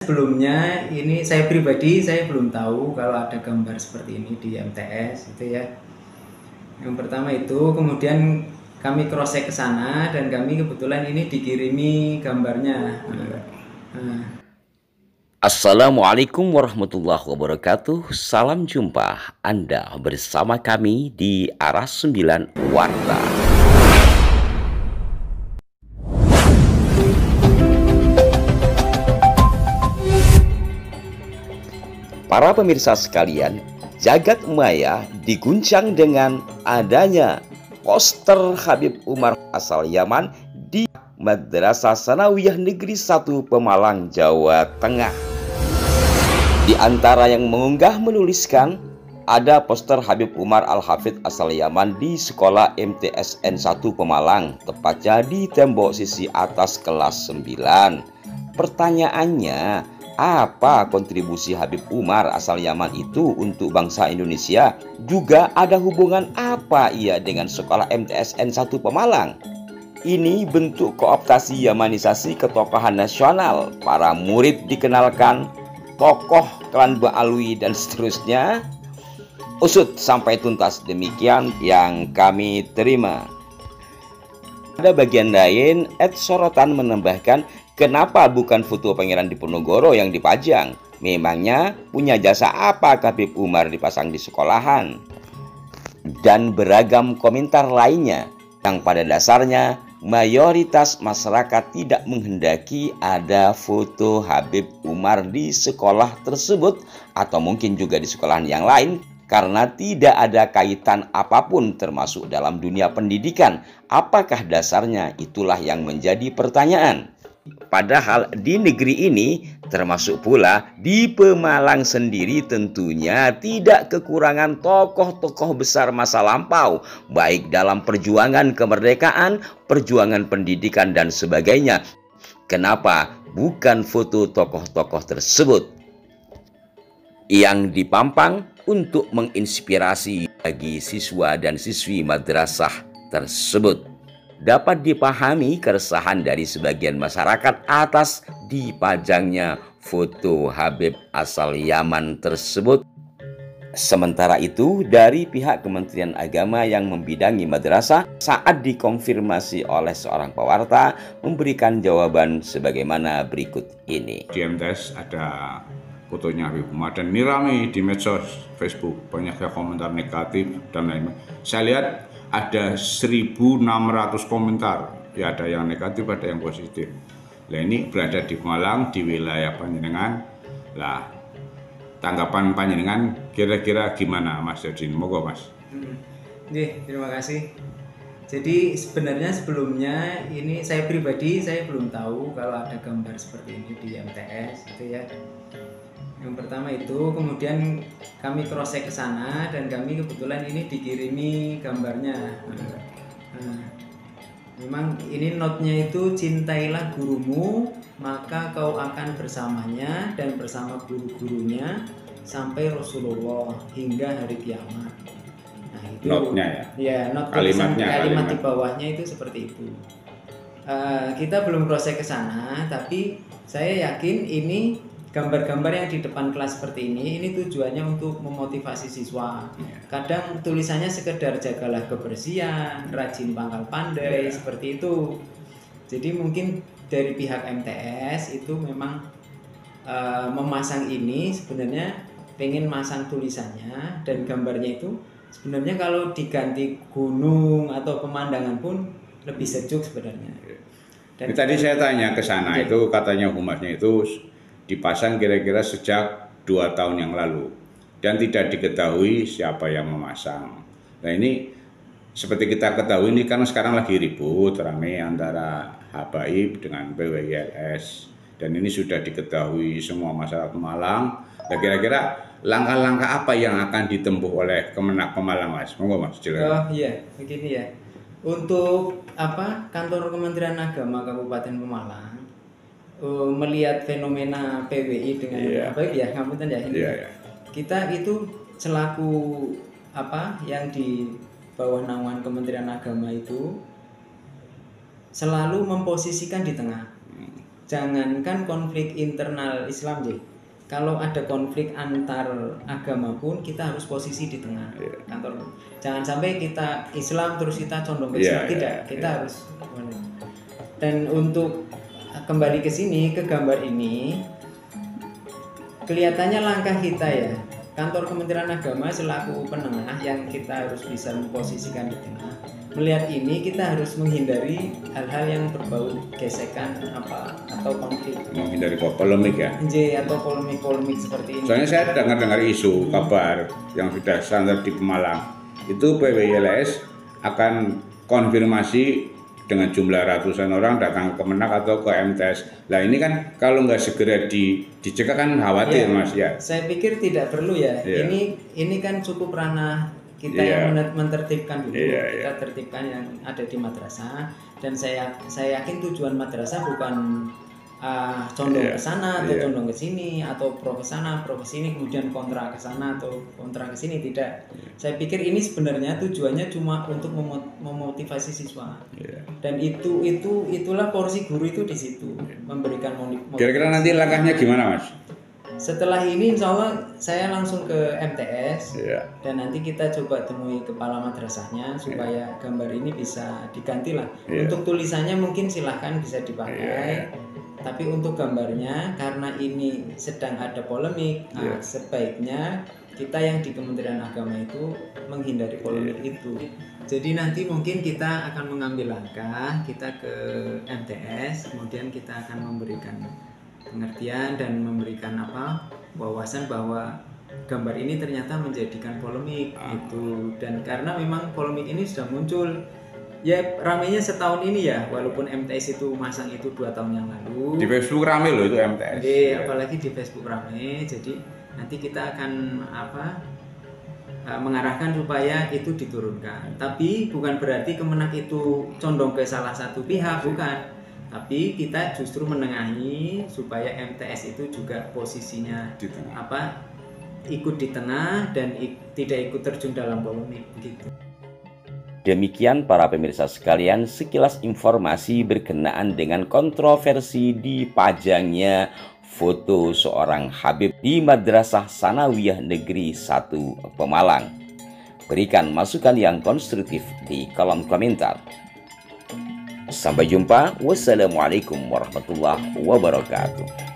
Sebelumnya ini saya pribadi saya belum tahu kalau ada gambar seperti ini di MTS itu ya. Yang pertama itu, kemudian kami cross check ke sana dan kami kebetulan ini dikirimi gambarnya. Assalamualaikum warahmatullahi wabarakatuh. Salam jumpa Anda bersama kami di Arah 9 Warta. Para pemirsa sekalian, jagat maya diguncang dengan adanya poster Habib Umar asal Yaman di Madrasah Sanawiyah Negeri 1 Pemalang, Jawa Tengah. Di antara yang mengunggah menuliskan, ada poster Habib Umar Al-Hafidh asal Yaman di sekolah MTSN 1 Pemalang, tepatnya di tembok sisi atas kelas 9. Pertanyaannya, apa kontribusi Habib Umar asal Yaman itu untuk bangsa Indonesia? Juga ada hubungan apa ia dengan sekolah MTSN 1 Pemalang? Ini bentuk kooptasi Yamanisasi ketokohan nasional. Para murid dikenalkan tokoh klan Ba'alwi dan seterusnya. Usut sampai tuntas, demikian yang kami terima. Pada bagian lain, Ed Sorotan menambahkan, kenapa bukan foto Pangeran Diponegoro yang dipajang? Memangnya punya jasa apa Habib Umar dipasang di sekolahan? Dan beragam komentar lainnya yang pada dasarnya mayoritas masyarakat tidak menghendaki ada foto Habib Umar di sekolah tersebut atau mungkin juga di sekolahan yang lain, karena tidak ada kaitan apapun termasuk dalam dunia pendidikan. Apakah dasarnya? Itulah yang menjadi pertanyaan. Padahal di negeri ini, termasuk pula di Pemalang sendiri, tentunya tidak kekurangan tokoh-tokoh besar masa lampau, baik dalam perjuangan kemerdekaan, perjuangan pendidikan, dan sebagainya. Kenapa bukan foto tokoh-tokoh tersebut yang dipampang untuk menginspirasi bagi siswa dan siswi madrasah tersebut? Dapat dipahami keresahan dari sebagian masyarakat atas dipajangnya foto Habib asal Yaman tersebut. Sementara itu, dari pihak Kementerian Agama yang membidangi madrasah, saat dikonfirmasi oleh seorang pewarta, memberikan jawaban sebagaimana berikut ini. Di MTS ada fotonya Habib Umar dan ini ramai di medsos Facebook, banyak komentar negatif dan lain-lain. Saya lihat ada 1.600 komentar, ya ada yang negatif, ada yang positif. Nah ini berada di Pemalang, di wilayah Panjenengan. Lah tanggapan Panjenengan kira-kira gimana Mas Jodin? Moga Mas. Terima kasih. Jadi sebenarnya sebelumnya ini saya pribadi saya belum tahu kalau ada gambar seperti ini di MTS itu ya. Yang pertama itu, kemudian kami cross check ke sana dan kami kebetulan ini dikirimi gambarnya. Memang ini notnya itu, cintailah gurumu maka kau akan bersamanya dan bersama guru-gurunya sampai Rasulullah hingga hari kiamat. Nah itu notnya ya. Ya, not kalimat di bawahnya itu seperti itu. Kita belum cross check ke sana, tapi saya yakin ini gambar-gambar yang di depan kelas seperti ini tujuannya untuk memotivasi siswa. Kadang tulisannya sekedar jagalah kebersihan, rajin pangkal pandai, seperti itu. Jadi mungkin dari pihak MTS itu memang memasang ini sebenarnya pengen masang tulisannya dan gambarnya itu sebenarnya kalau diganti gunung atau pemandangan pun lebih sejuk sebenarnya. Dan tadi saya tanya ke sana itu katanya humasnya itu dipasang kira-kira sejak 2 tahun yang lalu dan tidak diketahui siapa yang memasang. Nah ini seperti kita ketahui ini kan sekarang lagi ribut ramai antara Habaib dengan PWILS dan ini sudah diketahui semua masyarakat Pemalang. Nah kira-kira langkah-langkah apa yang akan ditempuh oleh Kemenak Pemalang, Mas? Monggo Mas, silakan. Oh iya, begini ya. Untuk kantor Kementerian Agama Kabupaten Pemalang melihat fenomena PWI dengan baik ya, ngapunten ya ini. Kita itu selaku yang di bawah naungan Kementerian Agama itu selalu memposisikan di tengah. jangankan konflik internal Islam, kalau ada konflik antar agama pun kita harus posisi di tengah kantor. Jangan sampai kita Islam terus kita condong ke Islam, tidak. Kita harus. Dan untuk kembali ke sini, ke gambar ini, kelihatannya langkah kita ya, kantor Kementerian Agama selaku penengah yang kita harus bisa memposisikan di tengah. Melihat ini kita harus menghindari hal-hal yang berbau gesekan atau konflik. Menghindari polemik ya. Atau polemik seperti ini. Soalnya saya dengar isu kabar yang sudah standar di Pemalang, itu PWILS akan konfirmasi dengan jumlah ratusan orang datang ke Kemenak atau ke MTS. Nah ini kan kalau nggak segera dicegah kan khawatir Mas ya. Saya pikir tidak perlu ya. Ini kan cukup ranah kita yang mentertibkan dulu. Kita tertibkan yang ada di madrasah, dan saya yakin tujuan madrasah bukan condong ke sana atau condong ke sini, atau pro ke sana, pro ke sini, kemudian kontra ke sana atau kontra ke sini, tidak. Saya pikir ini sebenarnya tujuannya cuma untuk memotivasi siswa. Dan itulah porsi guru itu di situ, memberikan motivasi. Kira-kira nanti langkahnya gimana, Mas? Setelah ini insya Allah saya langsung ke MTS dan nanti kita coba temui kepala madrasahnya supaya gambar ini bisa diganti lah. Untuk tulisannya mungkin silahkan bisa dipakai, tapi untuk gambarnya karena ini sedang ada polemik, sebaiknya kita yang di Kementerian Agama itu menghindari polemik itu. Jadi nanti mungkin kita akan mengambil langkah, kita ke MTS, kemudian kita akan memberikan pengertian dan memberikan wawasan bahwa gambar ini ternyata menjadikan polemik itu. Dan karena memang polemik ini sudah muncul ya, ramainya setahun ini ya, walaupun MTS itu masang itu 2 tahun yang lalu. Di Facebook ramai loh itu MTS. Apalagi di Facebook ramai. Jadi nanti kita akan mengarahkan supaya itu diturunkan. Tapi bukan berarti Kemenak itu condong ke salah satu pihak, bukan. Tapi kita justru menengahi supaya MTS itu juga posisinya di tengah. Ikut di tengah dan tidak ikut terjun dalam polemik gitu. Demikian para pemirsa sekalian, sekilas informasi berkenaan dengan kontroversi dipajangnya foto seorang Habib di Madrasah Sanawiyah Negeri 1 Pemalang. Berikan masukan yang konstruktif di kolom komentar. Sampai jumpa. Wassalamualaikum warahmatullahi wabarakatuh.